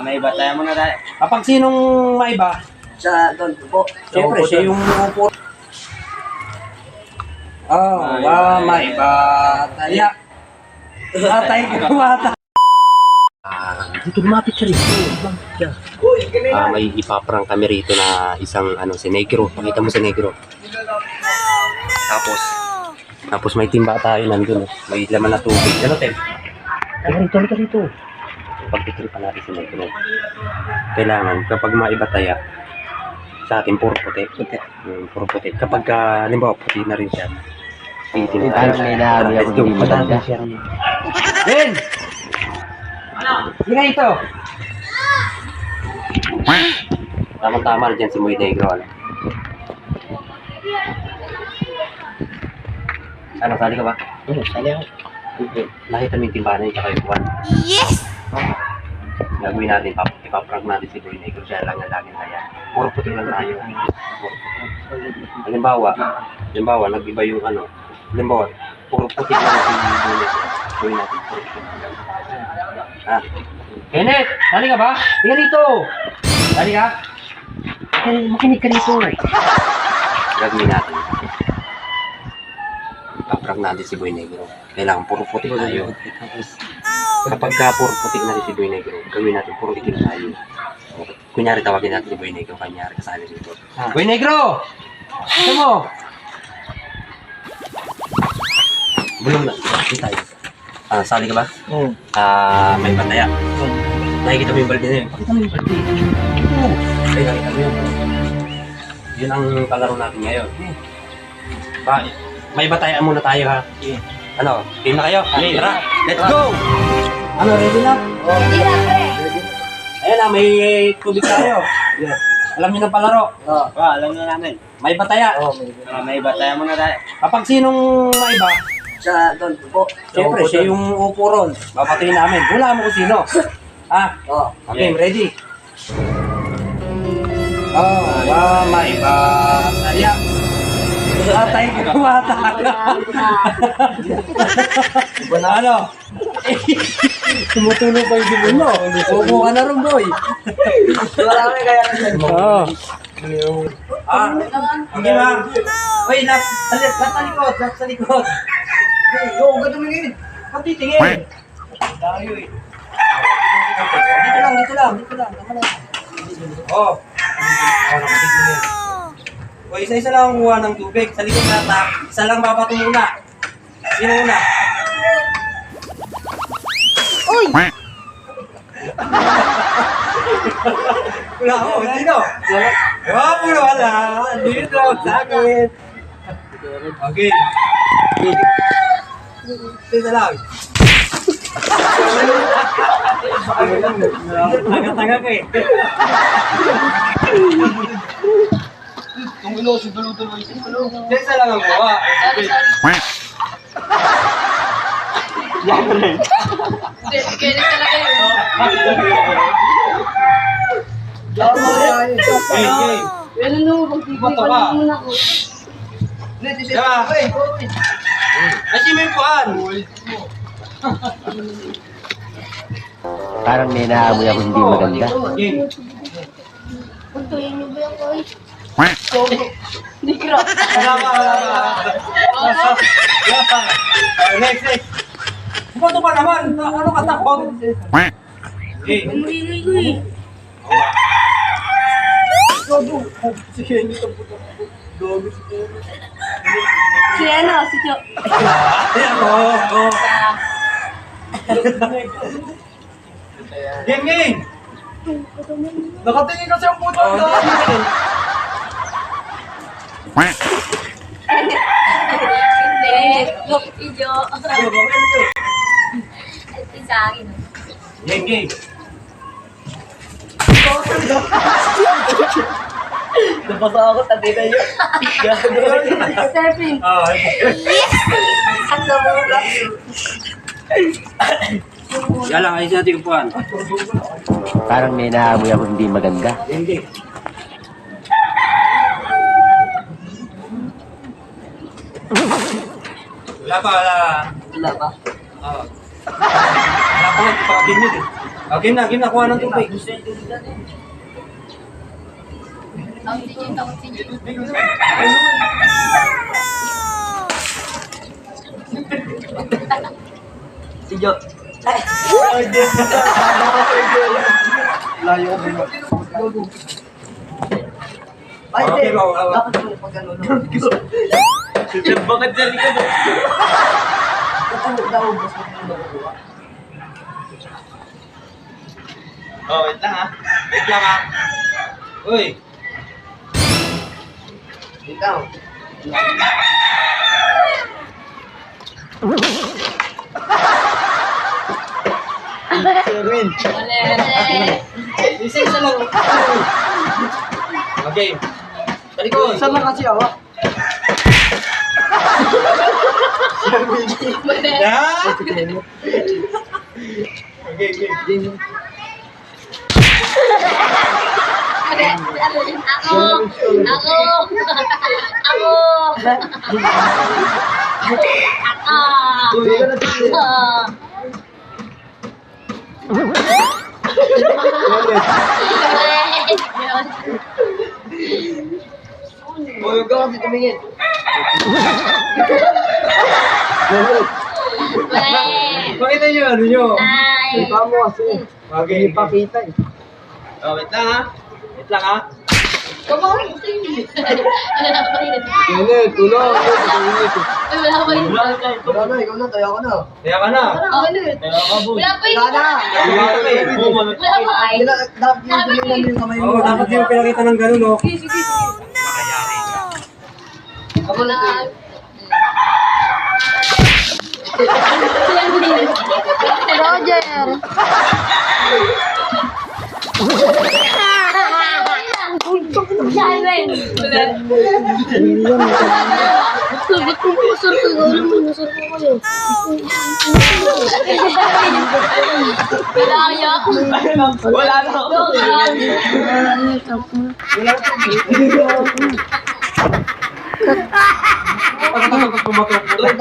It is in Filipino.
May iba tayo muna tayo. Kapag sinong maiba, Sa doon po. siyempre siya yung upo. Maiba. Taya. Tatay ka kumata. Dito lumapit siya rito. May ipaprang kami rito na isang si Negro. Pakita mo si Negro. Tapos may timba tayo nandun. May laman na tubig. Ano, Tem? Halika rito. Pagtitripan natin si Negro. Kailangan, kapag maiba taya, sa atin, puro puti. Puro puti. Kapag, halimbawa, puti na rin siya. Parang may naamoy ako hindi maganda. Ben! Hindi nga ito. Tama-tama na dyan si Muy Negro. Ano, sali ka ba? Sali ako. Nakita mo yung timbahan niya tsaka yung buwan. Yes! Gagawin natin, ipaprank natin si Muy Negro. Siya lang ang laging kaya. Puro puti lang tayo. Halimbawa, nag-iba yung halimbawa, puro puti lang si Muy Negro. Gawin natin, puro puti lang. Kenneth! Sali ka ba? Hindi rito. Sali ka? Makinig ka rito. Gagawin natin. Ipaprank natin si Boy Negro. Kailangan puro puti tayo. Kapag puro puti na rin si Boy Negro, gawin natin puro itim tayo. Kunyari tawagin natin si Boy Negro, kanyari kasali dito. Boy Negro! Ito mo! Bulong na, hindi tayo. Sali ka ba? Oo. May pataya. Nakikita mo yung balde na yun. Pakita mo yung balde. Ay, nakita mo yun. Yun ang kalaro natin ngayon. May batayaan muna tayo, ha? Ano? Team na kayo? Tara! Let's go! Ready na? Hindi na, pre. Ayan na, may tubig tayo. Alam niyo na palaro. Alam na namin. May bataya. May iba tayo muna tayo. Kapag sinong maiba, Sa doon po. siyempre siya yung upo ron. Papatayin namin. Wala mo kung sino. Okay, ready? Maiba. Taya. Tatay ka kumata. Ano? Tumutulong pa yung dibon mo. Upo ka na rin, boy. Wala kami kaya kasi. Hindi ba? Uy, nasa likod. Yo, ganda mo yun. Pati tingin. Tayo eh. Dito lang. Tama lang. Nakatigil. O, isa-isa lang ang kuha ng tubig. Sa likod nata, isa lang babato muna. Sino muna? Uy! Wala ako. Sino? Wala. Dito, sa akin. Okay. Isa lang. Taga-taga ka eh. Isa lang ang gawa. Kailan talaga yun? Ano nung Bato ka. muna ko? Diba? Kasi may puan. Parang may naamoy ako hindi maganda. Game. Puntuin niyo ba yung coach? Hindi ka. Wala pa. Next. Bato pa naman. Ano ka takot? Eh. Umuingay ko eh. Si ano? Si Jo. Game. Nakatingin kasi ang puto. Hindi. Look, si Jo. Ito sa akin. Game. Napasa ako, tabi na yun. Stepping. Yes! Ang gawin. Yan lang, ayos natin yung puan. Parang may naamoy ako hindi maganda. Hindi. Wala pa. Wala ba? Wala pa nga, ipakatin yun eh. Game na, kuha ng tubig. Takot si Jo. Si Jo. Layo ko. Ay, hindi. Dapat mo pag ano. Bakit dyan ka doon? Oh, wait lang ha. Wait lang ha. Uy. Ikaw. Erwin. Isa lang. Okay. Talikod. Saan lang kasi ako? Yeah? Huwag ka kasi tumingin. Pakita nyo, ano nyo? Ipa mo kasi. Okay. Ipakita eh. Oh, wait lang ha. Wait lang ha. Kenneth, tulong. Wala Wala na, ikaw na, tayo ka na. Kaya ka na. pa yun. Wala na. Wala ka eh. Wala pa ay. Dapat yung tuloy yung kamay mo. Oo, dapat yung pinakita ng gano'n, no? Ako na. Roger. Simon. Ba't kung pusor ka? Gawin mo, nasor ko kayo. Kaya. Wala na. Tuloy,